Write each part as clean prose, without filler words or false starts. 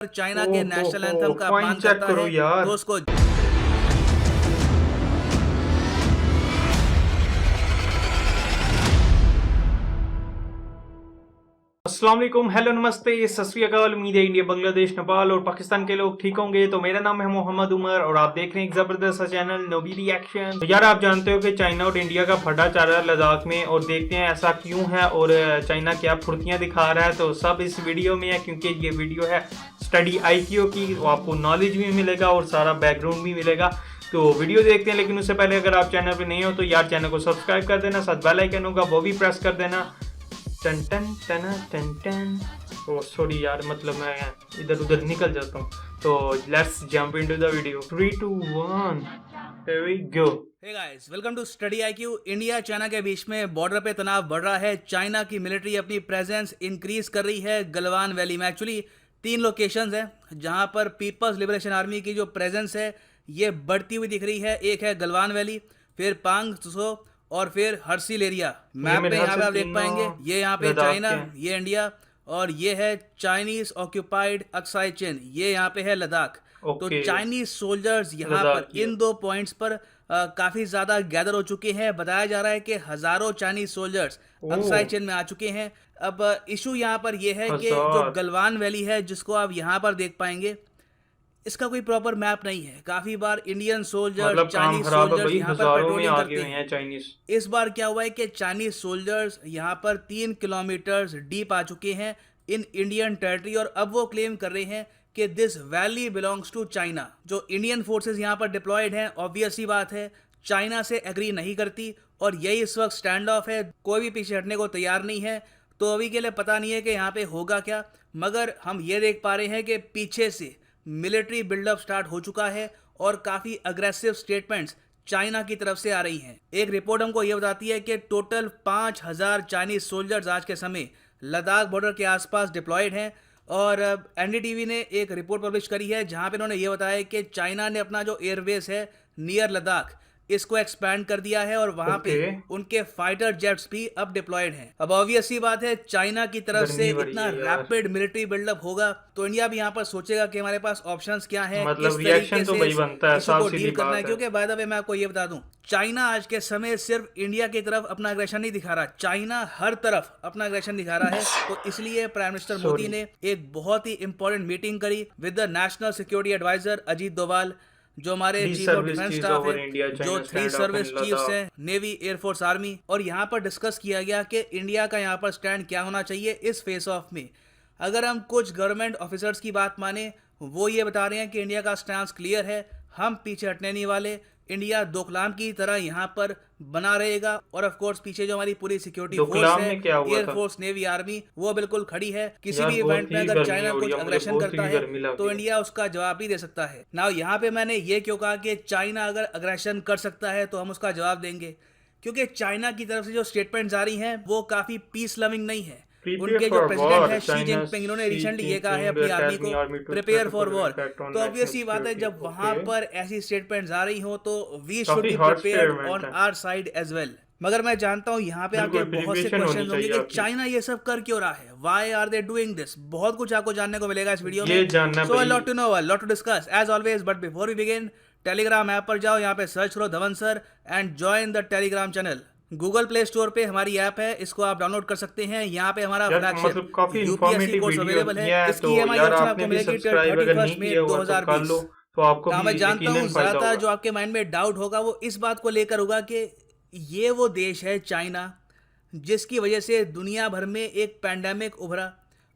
China ओ के हो national हो एंथम का पॉइंट अपमान चेक करता करो है यार। तो उसको अस्सलाम वालेकुम, हेलो, नमस्ते, सत श्री अकाल। उम्मीद है इंडिया, बांग्लादेश, नेपाल और पाकिस्तान के लोग ठीक होंगे। तो मेरा नाम है मोहम्मद उमर और आप देख रहे हैं एक जबरदस्त चैनल नोबी रिएक्शन। तो यार आप जानते हो कि चाइना और इंडिया का फटा चल रहा है लद्दाख में, और देखते हैं ऐसा क्यों है और चाइना क्या फुर्तियां दिखा रहा है। तो सब इस वीडियो में है, क्योंकि ये वीडियो है स्टडी IQ की, तो आपको नॉलेज भी मिलेगा और सारा बैकग्राउंड भी मिलेगा। तो वीडियो देखते हैं, लेकिन उससे पहले अगर आप चैनल पे नहीं हो तो यार चैनल को सब्सक्राइब कर देना, साथ बेल आइकन होगा वो भी प्रेस कर देना। टन टन टन टन टन। ओ सॉरी यार, मतलब मैं इधर उधर निकल जाता हूँ। तो let's jump into the video. 3 2 1 here we go. Hey guys, welcome to study IQ। India China के बीच में बॉर्डर पे तनाव बढ़ रहा है। चाइना की मिलिट्री अपनी प्रेजेंस इंक्रीज कर रही है गलवान वैली में। एक्चुअली 3 लोकेशंस हैं जहां पर पीपल्स लिबरेशन आर्मी की जो प्रेजेंस है ये बढ़ती हुई दिख रही है। एक है गलवान वैली, फिर पांग त्सो और फिर हर्सिल एरिया। ये मैप मेरे पे ख्याल यहाँ से पे आप देख तीनों पाएंगे, ये यहाँ पे लद्दाख चाइना, के हैं। ये इंडिया और ये है चाइनीज ऑक्यूपाइड अक्साई चीन, ये यहाँ पे है लद्दाख। तो ओके। चाइनीज सोल्जर्स यहाँ लद्दाख पर की है। इन 2 पॉइंट्स पर काफी ज्यादा गैदर हो चुके हैं। बताया जा रहा है कि हजारों चाइनीज सोल्जर्स ओ अक्साई चीन में आ चुके हैं। अब इशू यहाँ पर यह है कि जो हजार। गलवान वैली है जिसको आप यहाँ पर देख पाएंगे, इसका कोई प्रॉपर मैप नहीं है। काफी बार इंडियन सोल्जर्स, मतलब काम चाइनीज खराब है सोल्जर्स भाई, यहाँ पर हजारों में पेट्रोलिंग आगे करते हुए हैं। हैं चाइनीज। इस बार क्या हुआ है कि चाइनीज सोल्जर्स यहाँ पर 3 किलोमीटर डीप आ चुके हैं इन इंडियन टेरिटरी, और अब वो क्लेम कर रहे हैं कि this valley belongs to China. जो इंडियन फोर्सेस यहाँ पर डिप्लॉयड हैं, ऑब्वियस सी बात है चाइना से एग्री नहीं करती, और यही इस वक्त स्टैंड ऑफ है। कोई भी पीछे हटने को तैयार नहीं है। तो अभी के लिए पता नहीं है कि यहाँ पे होगा क्या, मगर हम ये देख पा रहे हैं कि पीछे से मिलिट्री बिल्डअप स्टार्ट हो चुका है और काफी अग्रेसिव स्टेटमेंट्स चाइना की तरफ से आ रही हैं। एक रिपोर्ट हमको यह बताती है कि टोटल 5000 चाइनीज सोल्जर्स आज के समय लद्दाख बॉर्डर के आसपास डिप्लॉयड हैं। और NDTV ने एक रिपोर्ट पब्लिश करी है जहां पे उन्होंने ये बताया कि चाइना ने अपना जो एयरबेस है नियर लद्दाख, इसको एक्सपैंड कर दिया है और वहां पे ओके। उनके फाइटर जेट्स भी अब डिप्लॉयड हैं। अब ऑब्वियस सी बात है चाइना की तरफ से गर्मी बड़ी इतना है यार। रैपिड मिलिट्री बिल्डअप होगा तो इंडिया भी यहाँ पर सोचेगा कि हमारे पास ऑप्शंस क्या हैं, मतलब किस तरीके रिएक्शन तो से भाई इस बनता है, इशू साफ को सीधी डील करना है। बात है। क्योंकि बाय द वे मैं आपको ये बता दूं, चाइना आज के समय सिर्फ इंडिया की तरफ अपना अग्रेशन नहीं दिखा रहा, चाइना हर तरफ अपना अग्रेशन दिखा रहा है। तो इसलिए प्राइम मिनिस्टर मोदी सॉरी। ने एक बहुत ही इंपॉर्टेंट मीटिंग करी with the national security adviser Ajit Doval, जो हमारे three chief of service defence चीज स्टाफ है, ओवर इंडिया, जो China 3 stand up in service chiefs Ladakh. हैं, नेवी, एयरफोर्स, आर्मी। और यहाँ पर डिस्कस किया गया कि इंडिया का यहाँ पर स्टैंड क्या होना चाहिए इस फेस ऑफ में। अगर हम कुछ गवर्नमेंट ऑफिसर्स की बात माने, वो ये बता रहे हैं कि इंडिया का स्टैंड क्लियर है, हम पीछे हटने नहीं वाले। इंडिया डोकलाम की तरह यहाँ पर बना रहेगा, और ऑफ कोर्स पीछे जो हमारी पूरी सिक्योरिटी फोर्स डोकलाम है, में क्या हुआ था? एयरफोर्स, नेवी, आर्मी, वो बिल्कुल खड़ी है। किसी यार भी बहुत इवेंट में ही अगर गर्मी चाइना हो रही कुछ है, मुझे अग्रेशन बहुत करता ही है गर्मी लग तो रही है। इंडिया उसका जवाब भी दे सकता है ना। यहाँ पे मैंने ये क्यों कहा कि चाइना अगर अग्रेशन कर सकता है तो हम उसका जवाब देंगे, क्योंकि चाइना की तरफ से जो स्टेटमेंट्स आ रही हैं वो काफी पीस लविंग नहीं है। प्रीपेयर उनके जो फॉर प्रेसिडेंट वॉर, है शी चाइना जिनपिंग, इन्होंने सी रिसेंटली ये कहा है जिनपिंग अपनी आर्मी टेल मी को army to prepare for for war. Impact on तो नेशनल ऑब्वियस सी बात है सिक्योरिटी। जब वहां ओके। पर ऐसी स्टेटमेंट्स आ रही हो तो वी शुड काफी be harsh prepared payment on है। Our side as well. मगर मैं जानता हूं यहाँ पे आपके बिल्कुल बहुत से प्रिपरेशन होनी क्वेश्चन होंगे चाहिए कि आपकी। चाइना ये सब कर क्यों रहा है, why are they doing this. बहुत कुछ आपको जानने को मिलेगा इस वीडियो में। ये जानना सो अ भाई। Lot to know, a lot to discuss as always. But before we begin, Telegram app पर जाओ, यहाँ पे सर्च करो Dhawan sir and join the Telegram channel. Google Play Store पे हमारी ऐप है, इसको आप डाउनलोड कर सकते हैं। यहाँ पे हमारा यार फ्लैगशिप मतलब काफी UPSC informative course video available है। किया है, तो इसकी EMI यार ऑप्शन आपने आपको भी मिलेगी सब्सक्राइब अगर नहीं 31 मई किया हुआ तो कर 2020। लो, तो आपको हाँ, भी मैं जानता हूँ यकीनन फायदा ज्यादातर होगा। जो आपके माइंड में डाउट होगा वो इस बात को लेकर होगा कि ये वो देश है चाइना जिसकी वजह से दुनिया भर में एक पैंडेमिक उभरा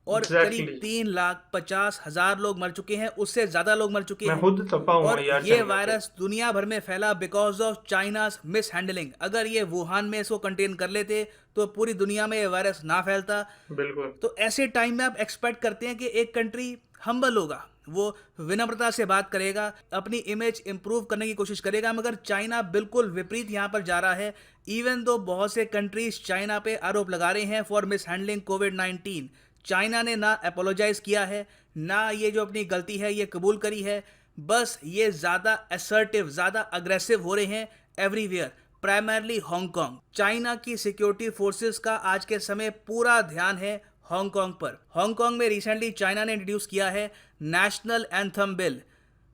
और करीब एग्जैक्टली। 3,50,000 लोग मर चुके हैं, उससे ज्यादा लोग मर चुके मैं हैं। खुद तपा हुआ और यार ये चाइना पे। वायरस दुनिया भर में फैला because of China's miss handling. अगर ये वुहान में इसको कंटेन कर लेते तो पूरी दुनिया में ये वायरस ना फैलता। बिल्कुल। तो ऐसे टाइम में आप एक्सपेक्ट करते हैं कि एक कंट्री हम्बल होगा, वो विनम्रता से बात करेगा, अपनी इमेज इंप्रूव करने की कोशिश करेगा, मगर चाइना बिल्कुल विपरीत यहां पर जा रहा है। इवन दो बहुत से कंट्रीज चाइना पे आरोप लगा रहे हैं for miss handling covid, China ने ना अपोलोजाइज किया है, ना ये जो अपनी गलती है ये कबूल करी है। बस ये ज़्यादा असर्टिव, ज़्यादा अग्रेसिव हो रहे हैं एवरीवेयर, प्राइमरली हांगकांग। चाइना की सिक्योरिटी फोर्सेस का आज के समय पूरा ध्यान है हांगकांग पर। हांगकांग में रिसेंटली चाइना ने इंट्रोड्यूस किया है नेशनल एंथम बिल,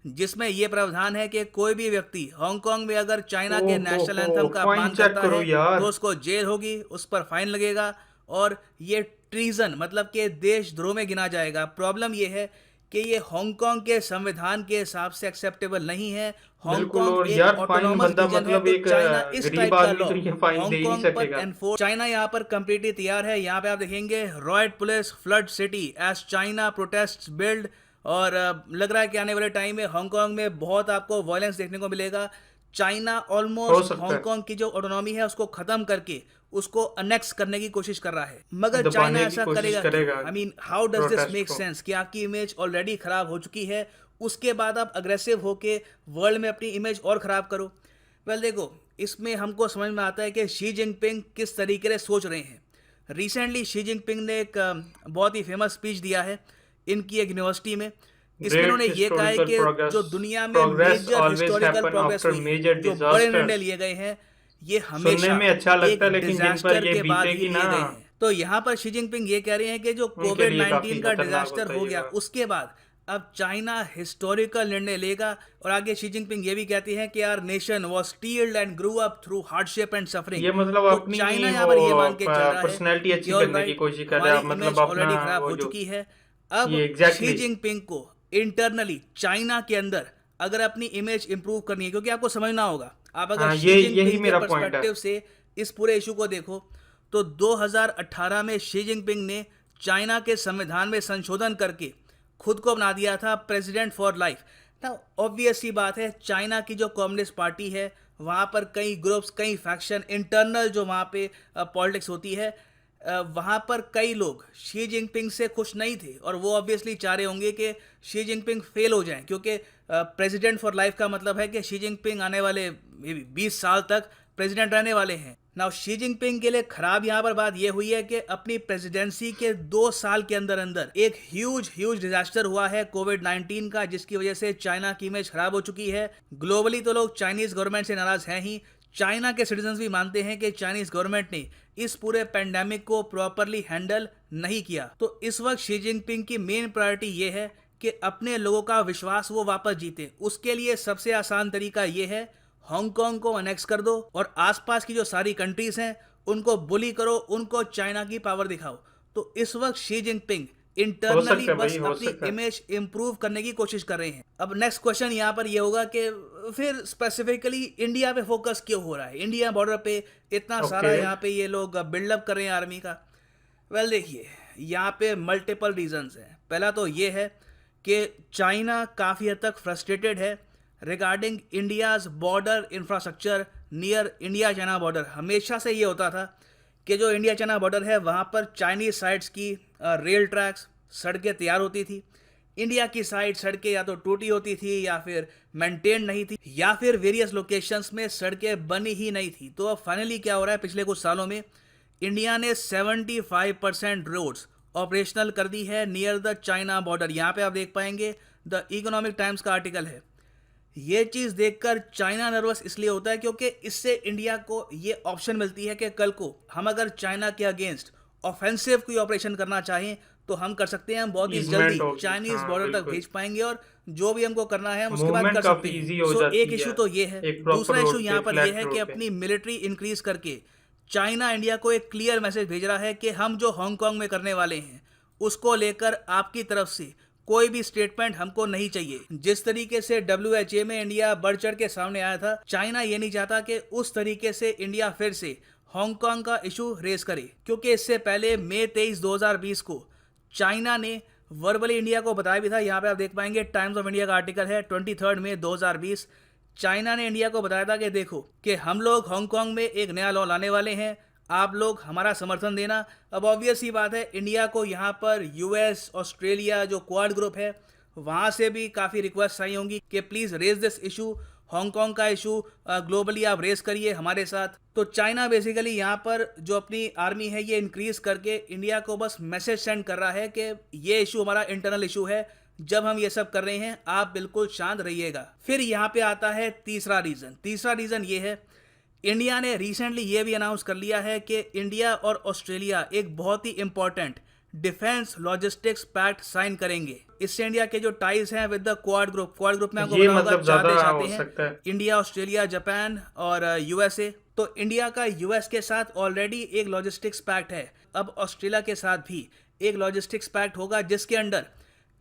जिसमें यह प्रावधान है कि कोई भी व्यक्ति हांगकांग में अगर चाइना के नेशनल एंथम का फाइन अपमान चेक करता करो है यार। तो उसको जेल होगी, उस पर फाइन लगेगा और ये ट्रीजन मतलब कि देशद्रोह में गिना जाएगा। प्रॉब्लम यह है कि ये हांगकांग के संविधान के हिसाब से एक्सेप्टेबल नहीं है। बिल्कुल। हांगकांग और एक यार फाइन ऑटोनॉमस बंदा रीजन है, मतलब तो एक चाइना इस गरीब टाइप का आदमी लॉ तो ये फाइन दे ही नहीं हांगकांग पर सकेगा। एनफोर्स। चाइना यहाँ पर कंप्लीटली तैयार है। यहाँ पे आप देखेंगे royal police flood city as China protest build, और लग रहा है कि आने वाले टाइम में हांगकांग में बहुत आपको वायलेंस देखने को मिलेगा। चाइना हो ऑलमोस्ट सकता है हांगकांग की जो ऑटोनॉमी है उसको खत्म करके उसको अनेक्स करने की कोशिश कर रहा है, मगर चाइना दबाने की ऐसा कोशिश करेगा क्यों? करेगा I mean how does this protest make को। सेंस कि आपकी इमेज ऑलरेडी खराब हो चुकी है, उसके बाद आप अग्रेसिव होके वर्ल्ड में अपनी इमेज और खराब करो। वेल देखो, इसमें हमको समझ में आता है कि शी जिनपिंग किस तरीके से सोच रहे हैं। रिसेंटली शी जिनपिंग ने एक बहुत ही फेमस स्पीच दिया है इनकी एक यूनिवर्सिटी में। इसमें ग्रेट उन्होंने ये कहा है हिस्टोरिकल कि जो प्रोग्रेस दुनिया में progress major always historical happen progress after हुई है, मेजर जो बड़े निर्णय डिजास्टर्स। लिए गए हैं, ये सुनने हमेशा में अच्छा लगता एक है लेकिन जिन पर डिजास्टर ये के बाद ही बीतेगी ना, लिए गए हैं। तो यहाँ पर शी जिनपिंग ये कह रहे हैं कि जो उनके कोविड लिए काफी 19 का खतरनाक डिजास्टर होता है हो ये गया बात। उसके बाद अब चाइना हिस्टोरिकल निर्णय लेगा। और आगे शी जिनपिंग ये भी कहती हैं कि our nation was steeled and grew up through hardship and suffering. ये मतलब तो अपनी चाइना यहाँ वो पर ये मान के चल रहा है पर्सनैलिटी कि अच्छी ऑल करने की राइट, कोशिश कर रहे हमारी हैं, मतलब इमेज अपना ऑलरेडी खराब वो हो जो चुकी है। अब ये शी एग्जैक्टली जिनपिंग को इंटरनली चाइना के अंदर अगर अपनी इमेज इंप्रूव करनी है, क्योंकि आपको समझना होगा, आप अगर हाँ, शी ये यही जिनपिंग के मेरा पॉइंट है। पर्सपेक्टिव से इस पूरे इशू को देखो तो 2018 में शी जिनपिंग ने चाइना के संविधान में संशोधन करके खुद को बना दिया था प्रेसिडेंट फॉर लाइफ ना। ऑब्वियस सी बात है, चाइना की जो कम्युनिस्ट पार्टी है वहाँ पर कई ग्रुप्स, कई फैक्शन, इंटरनल जो वहाँ पे पॉलिटिक्स होती है, वहाँ पर कई लोग शी जिनपिंग से खुश नहीं थे और वो ऑब्वियसली चाह रहे होंगे कि शी जिनपिंग फेल हो जाएं, क्योंकि प्रेसिडेंट फॉर लाइफ का मतलब है कि शी जिनपिंग आने वाले 20 साल तक प्रेसिडेंट रहने वाले हैं। नाउ शी जिनपिंग के लिए खराब यहाँ पर बात यह हुई है कि अपनी प्रेसिडेंसी के 2 साल के अंदर अंदर एक ह्यूज डिजास्टर हुआ है कोविड 19 का, जिसकी वजह से चाइना की इमेज खराब हो चुकी है। ग्लोबली तो लोग चाइनीज गवर्नमेंट से नाराज हैं ही, चाइना के सिटीजन्स भी मानते हैं कि चाइनीज गवर्नमेंट ने इस पूरे पेंडेमिक को प्रॉपरली हैंडल नहीं किया। तो इस वक्त शी जिनपिंग की मेन प्रायोरिटी ये है कि अपने लोगों का विश्वास वो वापस जीते। उसके लिए सबसे आसान तरीका ये है, हांगकांग को अनेक्स कर दो और आसपास की जो सारी कंट्रीज हैं उनको बुली करो, उनको चाइना की पावर दिखाओ। तो इस वक्त शी जिनपिंग हो इंटरनली सकता है बस भाई, हो अपनी सकता है। इमेज इंप्रूव करने की कोशिश कर रहे हैं। अब नेक्स्ट क्वेश्चन यहाँ पर ये होगा कि फिर स्पेसिफिकली इंडिया पे फोकस क्यों हो रहा है, इंडिया बॉर्डर पे इतना सारा ओके। यहाँ पे ये लोग बिल्डअप कर रहे हैं आर्मी का। वेल देखिए, यहाँ पे मल्टीपल रीजंस हैं। पहला तो ये है कि चाइना काफ़ी हद तक फ्रस्ट्रेटेड है regarding India's border infrastructure near India China border. हमेशा से ये होता था कि जो इंडिया चाइना बॉर्डर है वहाँ पर चाइनीज साइड्स की रेल ट्रैक्स, सड़कें तैयार होती थी। इंडिया की साइड सड़कें या तो टूटी होती थी या फिर मेंटेन नहीं थी या फिर वेरियस लोकेशंस में सड़कें बनी ही नहीं थी। तो अब फाइनली क्या हो रहा है, पिछले कुछ सालों में इंडिया ने 75% रोड्स ऑपरेशनल कर दी है नियर द चाइना बॉर्डर। यहाँ पे आप देख पाएंगे द इकोनॉमिक टाइम्स का आर्टिकल है। ये चीज़ देखकर चाइना नर्वस इसलिए होता है क्योंकि इससे इंडिया को ये ऑप्शन मिलती है कि कल को हम अगर चाइना के अगेंस्ट ऑफेंसिव कोई ऑपरेशन करना चाहें तो हम कर सकते हैं, हम बहुत ही जल्दी ईजमेंट होगी, चाइनीज हाँ बॉर्डर तक बिल्कुल। भेज पाएंगे और जो भी हमको करना है हम उसके बाद मूवमेंट कर सकते काफी हैं। इजी हो सो एक जाती इशू है तो ये है। एक प्रॉपर दूसरा इशू रोड यहाँ पे, पर यह फ्लैट है कि रोड पे। अपनी मिलिट्री इंक्रीज करके चाइना इंडिया को एक क्लियर मैसेज भेज रहा है कि हम जो हांगकांग में करने वाले हैं उसको लेकर आपकी तरफ से कोई भी स्टेटमेंट हमको नहीं चाहिए। जिस तरीके से WHA में इंडिया बढ़ चढ़ के सामने आया था, चाइना ये नहीं चाहता कि उस तरीके से इंडिया फिर से हांगकांग का इशू रेज करे, क्योंकि इससे पहले मई 23, 2020 को चाइना ने वर्बली इंडिया को बताया भी था। यहाँ पे आप देख पाएंगे टाइम्स ऑफ इंडिया का आर्टिकल है 23 मई 2020। चाइना ने इंडिया को बताया था कि देखो कि हम लोग हांगकांग में एक नया लॉ लाने वाले हैं, आप लोग हमारा समर्थन देना। अब ऑब्वियस ही बात है, इंडिया को यहाँ पर US, ऑस्ट्रेलिया जो क्वाड ग्रुप है वहाँ से भी काफ़ी रिक्वेस्ट आई होंगी कि please raise this issue, Hong Kong का इशू ग्लोबली आप रेज करिए हमारे साथ। तो चाइना बेसिकली यहाँ पर जो अपनी आर्मी है ये इंक्रीज करके इंडिया को बस मैसेज सेंड कर रहा है कि ये इशू हमारा इंटरनल इशू है, जब हम ये सब कर रहे हैं आप बिल्कुल शांत रहिएगा। फिर यहाँ पे आता है तीसरा रीज़न ये है, इंडिया ने रिसेंटली ये भी अनाउंस कर लिया है कि इंडिया और ऑस्ट्रेलिया एक बहुत ही important defence logistics pact sign करेंगे। इससे इंडिया के जो टाइज हैं विद द क्वाड ग्रुप में आपको ये पता होगा मतलब 4 ज्यादा देश हो आते सकता हैं, है। इंडिया, ऑस्ट्रेलिया, जापान और यूएसए। तो इंडिया का यूएस के साथ ऑलरेडी एक लॉजिस्टिक्स पैक्ट है, अब ऑस्ट्रेलिया के साथ भी एक लॉजिस्टिक्स पैक्ट होगा जिसके अंडर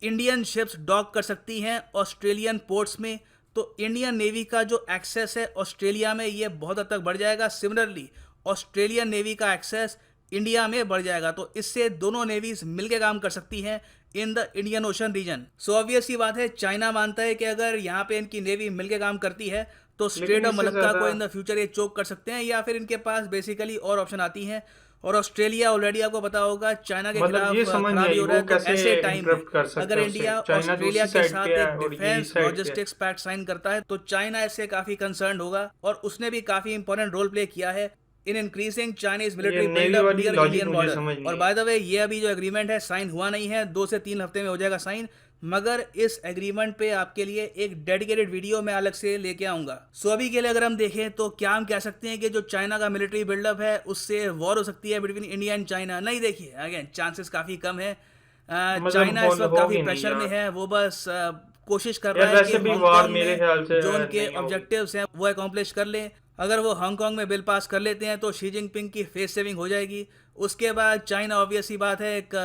इंडियन शिप्स डॉक कर सकती हैं ऑस्ट्रेलियन पोर्ट्स में। तो इंडियन नेवी का जो एक्सेस है ऑस्ट्रेलिया में ये बहुत हद तक बढ़ जाएगा। सिमिलरली ऑस्ट्रेलियन नेवी का एक्सेस इंडिया में बढ़ जाएगा। तो इससे दोनों नेवीज मिलकर काम कर सकती हैं in the Indian ocean region. So obvious सी बात है, चाइना मानता है कि अगर यहाँ पे इनकी नेवी मिलकर काम करती है तो स्ट्रेट ऑफ इससे मलक्का को ज्यादा- इन द फ्यूचर ये चोक कर सकते हैं, या फिर इनके पास बेसिकली और ऑप्शन आती हैं। और ऑस्ट्रेलिया ऑलरेडी आपको पता होगा चाइना के मतलब ये खिलाफ समझ नहीं खराबी आई हो रहा है। वो तो कैसे ऐसे टाइम में इंटरप्ट कर सकते अगर हैं इंडिया उसे। चाइना ऑस्ट्रेलिया दूसरी के साइड साथ पे है एक और ये डिफेंस इस साइड पे है। लॉजिस्टिक्स पैक्ट साइन करता है तो चाइना इससे काफी कंसर्न होगा, और उसने भी काफी इंपॉर्टेंट रोल प्ले किया है in increasing Chinese military navy buildup वाली नियर लॉजिक इंडियन मुझे बॉर्डर। समझ नहीं और बाय द वे ये अभी जो एग्रीमेंट है साइन हुआ नहीं है, 2 से 3 हफ्ते में हो जाएगा साइन, मगर इस एग्रीमेंट पे आपके लिए एक डेडिकेटेड वीडियो मैं अलग से लेके आऊंगा। सो अभी के लिए अगर हम देखें तो क्या हम कह सकते हैं कि जो चाइना का मिलिट्री बिल्डअप है उससे वॉर हो सकती है बिटवीन इंडिया एंड चाइना? नहीं, देखिए अगेन चांसेस काफी कम है। चाइना इस वक्त काफी प्रेशर में है, वो बस कोशिश कर रहा है वैसे कि भी हांगकांग वॉर मेरे में ख्याल से जो उनके नहीं होगी। ऑब्जेक्टिव्स हैं वो अकॉम्प्लिश कर लें। अगर वो हांगकांग में बिल पास कर लेते हैं तो शी जिनपिंग की फेस सेविंग हो जाएगी। उसके बाद चाइना ऑब्वियस ही बात है एक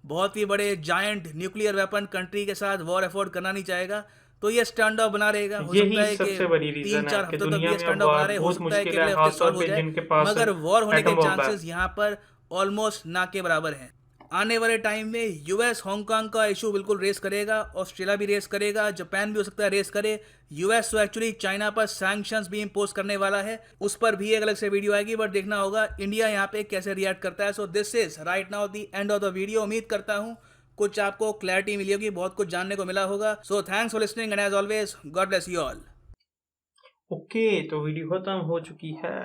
बहुत ही बड़े जायंट न्यूक्लियर वेपन कंट्री के साथ वॉर अफोर्ड करना नहीं चाहेगा, तो ये स्टैंड ऑफ बना रहेगा। हो सकता है यही सबसे बड़ी कि रीजन 3-4 है कि हफ्तों तक दुनिया ये में स्टैंड अब ऑफ बना रहे, हो बहुत सकता है कि मुश्किल अगले है, हफ्ते खासतौर सॉल्व हो पे जाए, जिनके पास मगर वॉर होने के एटम बम है। चांसेस यहाँ पर ऑलमोस्ट ना के बराबर हैं। आने वाले टाइम में यूएस हांगकांग का इशू बिल्कुल रेस करेगा, ऑस्ट्रेलिया भी रेस करेगा, जापान भी हो सकता है रेस करे, यूएस तो एक्चुअली चाइना पर सैंक्शंस भी इंपोज करने वाला है, उस पर भी एक अलग से वीडियो आएगी। बट देखना होगा इंडिया यहाँ पे कैसे रिएक्ट करता है। So this is right now the end of the video. उम्मीद करता हूँ कुछ आपको क्लैरिटी मिली होगी, बहुत कुछ जानने को मिला होगा। So thanks for listening and as always God bless you all. Okay, तो वीडियो खत्म हो चुकी है।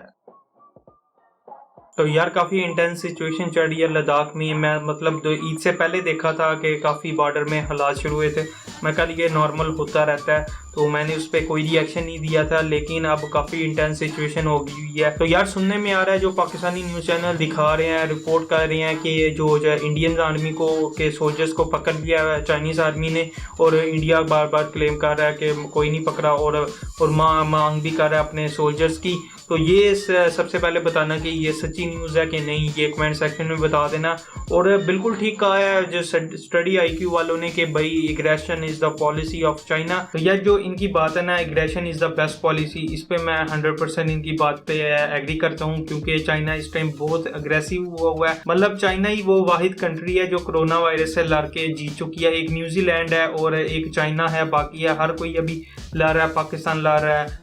तो यार काफ़ी इंटेंस सिचुएशन चल रही है लद्दाख में। मैं मतलब ईद से पहले देखा था कि काफ़ी बॉर्डर में हालात शुरू हुए थे। मैं कल ये नॉर्मल होता रहता है तो मैंने उस पर कोई रिएक्शन नहीं दिया था, लेकिन अब काफ़ी इंटेंस सिचुएशन हो गई हुई है। तो यार सुनने में आ रहा है जो पाकिस्तानी न्यूज़ चैनल दिखा रहे हैं, रिपोर्ट कर रहे हैं कि जो इंडियन आर्मी को के सोल्जर्स को पकड़ लिया है चाइनीज़ आर्मी ने, और इंडिया बार बार क्लेम कर रहा है कि कोई नहीं पकड़ा, और मांग भी कर रहा है अपने सोल्जर्स की। तो ये सबसे पहले बताना कि ये सच्ची न्यूज़ है कि नहीं, ये कमेंट सेक्शन में बता देना। और बिल्कुल ठीक कहा है जो स्टडी IQ वालों ने कि भाई aggression is the policy of China. तो यार जो इनकी बात है ना, aggression is the best policy, इस पे मैं 100% इनकी बात पे एग्री करता हूँ, क्योंकि चाइना इस टाइम बहुत अग्रेसिव हुआ है। मतलब चाइना ही वो वाहिद कंट्री है जो कोरोना वायरस से लड़ के जीत चुकी है। एक न्यूजीलैंड है और एक चाइना है, बाकी है हर कोई अभी लड़ रहा है। पाकिस्तान लड़ रहा है,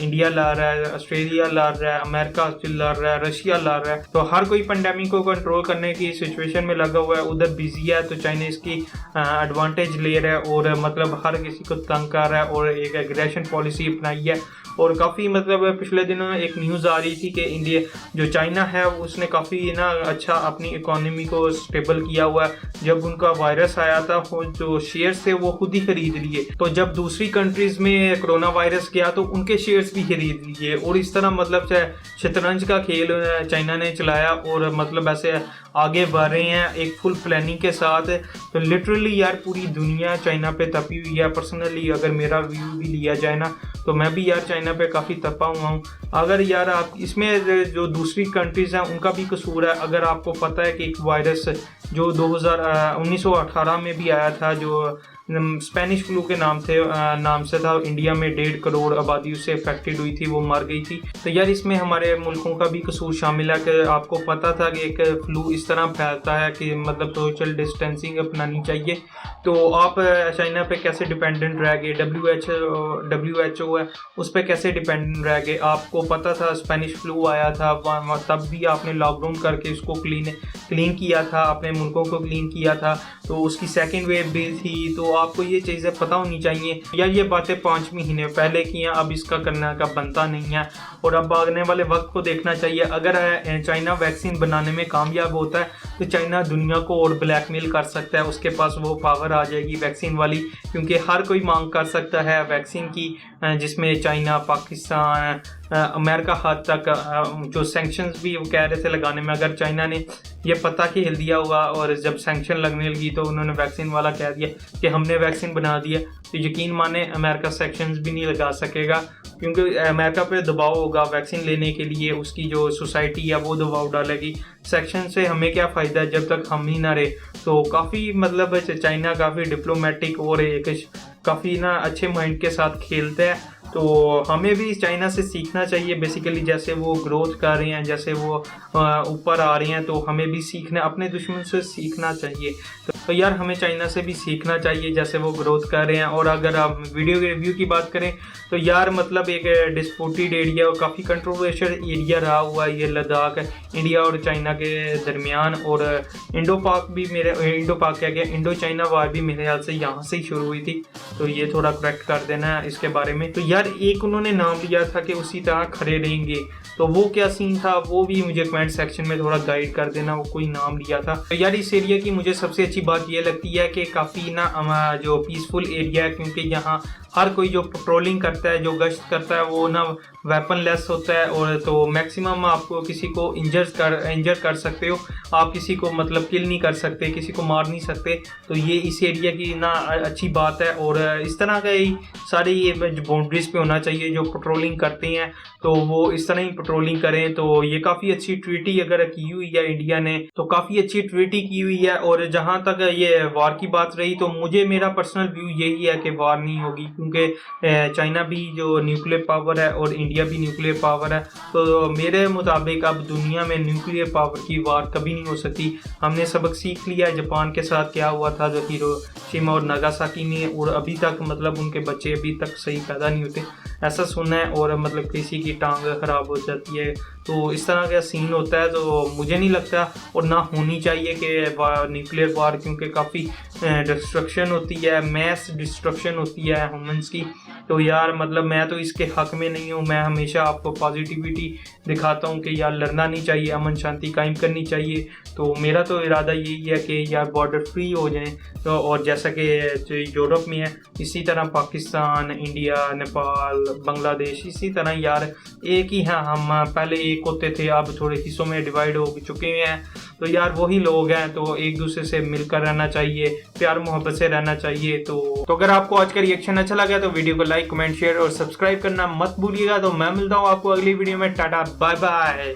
इंडिया लड़ रहा है, ऑस्ट्रेलिया लड़ रहा है, अमेरिका लड़ रहा है, रशिया लड़ रहा है। तो हर कोई पेंडेमिक को कंट्रोल करने की सिचुएशन में लगा हुआ है, उधर बिजी है। तो चाइना इसकी एडवांटेज ले रहा है और मतलब हर किसी को तंग कर रहा है और एक एग्रेशन पॉलिसी अपनाई है। और काफ़ी मतलब पिछले दिनों एक न्यूज़ आ रही थी कि इंडिया जो चाइना है उसने काफ़ी ना अच्छा अपनी इकोनॉमी को स्टेबल किया हुआ है। जब उनका वायरस आया था वो जो शेयर्स थे वो खुद ही खरीद लिए, तो जब दूसरी कंट्रीज़ में कोरोना वायरस गया तो उनके शेयर्स भी खरीद लिए। और इस तरह मतलब शतरंज का खेल चाइना ने चलाया और मतलब ऐसे आगे बढ़ रहे हैं एक फुल प्लानिंग के साथ। तो लिटरली यार पूरी दुनिया चाइना पे तपी हुई है। पर्सनली अगर मेरा व्यू भी लिया जाए ना तो मैं भी यार चाइना पे काफ़ी तपा हुआ हूँ। अगर यार आप इसमें जो दूसरी कंट्रीज़ हैं उनका भी कसूर है। अगर आपको पता है कि एक वायरस जो 1918 में भी आया था जो स्पेनिश फ्लू के नाम से था, इंडिया में 1.5 करोड़ आबादी उससे अफेक्टेड हुई थी, वो मर गई थी। तो यार इसमें हमारे मुल्कों का भी कसूर शामिल है कि आपको पता था कि एक फ्लू इस तरह फैलता है कि मतलब सोशल डिस्टेंसिंग अपनानी चाहिए। तो आप चाइना पे कैसे डिपेंडेंट रह गए? WHO है उस पर कैसे डिपेंडेंट रह गए? आपको पता था स्पेनिश फ्लू आया था, तब भी आपने लॉकडाउन करके उसको क्लीन किया था, अपने मुल्कों को क्लीन किया था। तो उसकी सेकेंड वेव भी थी, तो आपको ये चीज़ें पता होनी चाहिए। या ये बातें 5 महीने पहले की हैं, अब इसका करने का बनता नहीं है और अब आने वाले वक्त को देखना चाहिए। अगर चाइना वैक्सीन बनाने में कामयाब होता है तो चाइना दुनिया को और ब्लैकमेल कर सकता है, उसके पास वो पावर आ जाएगी वैक्सीन वाली, क्योंकि हर कोई मांग कर सकता है वैक्सीन की, जिसमें चाइना, पाकिस्तान, अमेरिका हद तक जो सैंक्शंस भी वो कह रहे थे लगाने में, अगर चाइना ने ये पता कि हिल दिया होगा और जब सैंक्शन लगने लगी तो उन्होंने वैक्सीन वाला कह दिया कि हमने वैक्सीन बना दिया, तो यकीन माने अमेरिका सैंक्शंस भी नहीं लगा सकेगा, क्योंकि अमेरिका पे दबाव होगा वैक्सीन लेने के लिए, उसकी जो सोसाइटी है वो दबाव डालेगी। सेक्शन से हमें क्या फ़ायदा है जब तक हम ही ना रहे। तो काफ़ी मतलब चाइना काफ़ी डिप्लोमेटिक और एक काफ़ी ना अच्छे माइंड के साथ खेलता है, तो हमें भी चाइना से सीखना चाहिए बेसिकली, जैसे वो ग्रोथ कर रहे हैं, जैसे वो ऊपर आ रहे हैं, तो हमें भी सीखना, अपने दुश्मन से सीखना चाहिए। तो यार हमें चाइना से भी सीखना चाहिए जैसे वो ग्रोथ कर रहे हैं। और अगर आप वीडियो के रिव्यू की बात करें तो यार मतलब एक डिस्प्यूटेड एरिया और काफ़ी कंट्रोवर्शियल एरिया रहा हुआ है ये लद्दाख, इंडिया और चाइना के दरमियान, और इंडो पाक क्या इंडो चाइना वार भी मेरे ख्याल से यहाँ से ही शुरू हुई थी, तो ये थोड़ा करेक्ट कर देना है इसके बारे में। तो यार एक उन्होंने नाम लिया था कि उसी तरह खड़े रहेंगे, तो वो क्या सीन था वो भी मुझे कमेंट सेक्शन में थोड़ा गाइड कर देना, वो कोई नाम लिया था। तो यार इस एरिया की मुझे सबसे अच्छी बात ये लगती है कि काफ़ी ना जो पीसफुल एरिया है, क्योंकि यहाँ हर कोई जो पेट्रोलिंग करता है, जो गश्त करता है, वो ना वेपन लेस होता है, और तो मैक्सिमम आपको किसी को इंजर कर सकते हो, आप किसी को मतलब किल नहीं कर सकते, किसी को मार नहीं सकते। तो ये इस एरिया की ना अच्छी बात है, और इस तरह का ही सारे ये बाउंड्रीज पे होना चाहिए, जो पेट्रोलिंग करते हैं तो वो इस तरह ही पेट्रोलिंग करें। तो ये काफ़ी अच्छी ट्रीटी अगर की हुई है इंडिया ने, तो काफ़ी अच्छी ट्रीटी की हुई है। और जहाँ तक ये वार की बात रही, तो मुझे मेरा पर्सनल व्यू यही है कि वार नहीं होगी, क्योंकि चाइना भी जो न्यूक्लियर पावर है और इंडिया भी न्यूक्लियर पावर है, तो मेरे मुताबिक अब दुनिया में न्यूक्लियर पावर की वार कभी नहीं हो सकती। हमने सबक सीख लिया है जापान के साथ क्या हुआ था, जो हिरोशिमा और नागासाकी में, और अभी तक मतलब उनके बच्चे अभी तक सही पैदा नहीं होते, ऐसा सुना है, और मतलब किसी की टांग खराब हो जाती है, तो इस तरह का सीन होता है। तो मुझे नहीं लगता और ना होनी चाहिए कि न्यूक्लियर वार, क्योंकि काफ़ी डिस्ट्रक्शन होती है, मैस डिस्ट्रक्शन होती है ह्यूमंस की। तो यार मतलब मैं तो इसके हक में नहीं हूँ, मैं हमेशा आपको पॉजिटिविटी दिखाता हूँ कि यार लड़ना नहीं चाहिए, अमन शांति कायम करनी चाहिए। तो मेरा तो इरादा यही है कि यार बॉर्डर फ्री हो जाएं, तो और जैसा कि यूरोप में है इसी तरह पाकिस्तान, इंडिया, नेपाल, बांग्लादेश इसी तरह यार एक ही है, हम पहले एक होते थे, अब थोड़े हिस्सों में डिवाइड हो चुके हैं। तो यार वही लोग हैं, तो एक दूसरे से मिलकर रहना चाहिए, प्यार मोहब्बत से रहना चाहिए। तो अगर आपको आज का रिएक्शन अच्छा लगा तो वीडियो को लाइक, कमेंट, शेयर और सब्सक्राइब करना मत भूलिएगा। तो मैं मिलता हूँ आपको अगली वीडियो में। Tata bye bye.